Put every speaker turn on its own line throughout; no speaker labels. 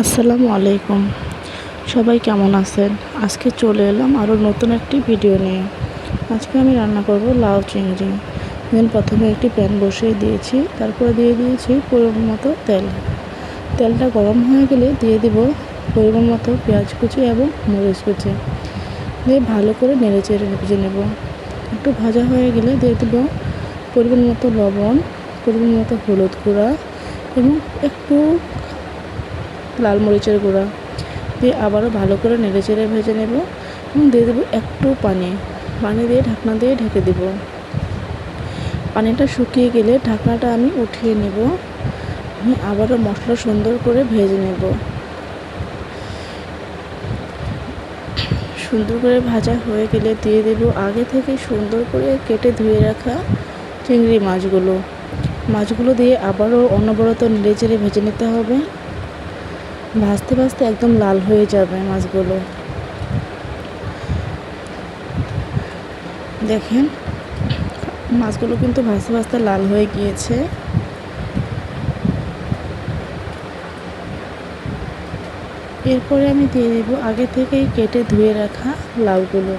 আসসালামু আলাইকুম। সবাই কেমন আছেন? আজকে চলে এলাম আরও নতুন একটি ভিডিও নিয়ে। আজকে আমি রান্না করব লাউ চিংড়ি। প্রথমে একটি প্যান বসিয়ে দিয়েছি, তারপরে দিয়ে দিয়েছি পরিমাণ মতো তেল। তেলটা গরম হয়ে গেলে দিয়ে দেব পরিমাণ মতো পেঁয়াজ কুচি এবং মরিচ কুচি, দিয়ে ভালো করে নেড়েচেড়ে ভেজে নেব। একটু ভাজা হয়ে গেলে দিয়ে দেব পরিমাণ মতো লবণ, পরিমাণ মতো হলুদ গুঁড়া এবং একটু লাল মরিচের গুঁড়া দিয়ে আবারও ভালো করে নেড়েচেড়ে ভেজে নেব এবং দিয়ে দেবো একটু পানি দিয়ে ঢাকনা দিয়ে ঢেকে দেব। পানিটা শুকিয়ে গেলে ঢাকনাটা আমি উঠিয়ে নেব। আমি আবারও মশলা সুন্দর করে ভেজে নেব। সুন্দর করে ভাজা হয়ে গেলে দিয়ে দেব আগে থেকে সুন্দর করে কেটে ধুয়ে রাখা চিংড়ি মাছগুলো দিয়ে আবারও অনবরত নেড়েচেড়ে ভেজে নিতে হবে। ভাজতে ভাজতে একদম লাল হয়ে যাবে মাছগুলো। দেখেন মাছগুলো কিন্তু ভাজতে ভাজতে লাল হয়ে গিয়েছে। এরপরে আমি দিয়ে দেব আগে থেকেই কেটে ধুয়ে রাখা লাউগুলো,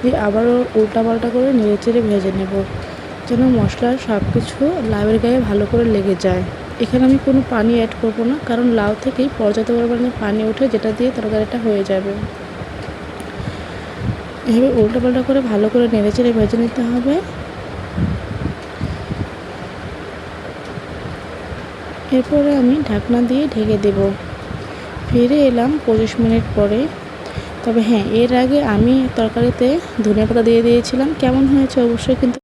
দিয়ে আবারও উল্টাপাল্টা করে নেড়েচেড়ে ভেজে নেব, যেন মশলার সব কিছু লাউয়ের গায়ে ভালো করে লেগে যায়। এখানে আমি কোনো পানি অ্যাড করব না, কারণ লাউ থেকেই পর্যাপ্ত পরিমাণে পানি ওঠে, যেটা দিয়ে তরকারিটা হয়ে যাবে। এভাবে উল্টাপাল্টা করে ভালো করে নেড়েচেড়ে ভেজে নিতে হবে। এরপরে আমি ঢাকনা দিয়ে ঢেকে দেব। ফিরে এলাম 25 মিনিট পরে। তবে হ্যাঁ, এর আগে আমি তরকারিতে ধনেপাতা দিয়ে দিয়েছিলাম। কেমন হয়েছে অবশ্যই কিন্তু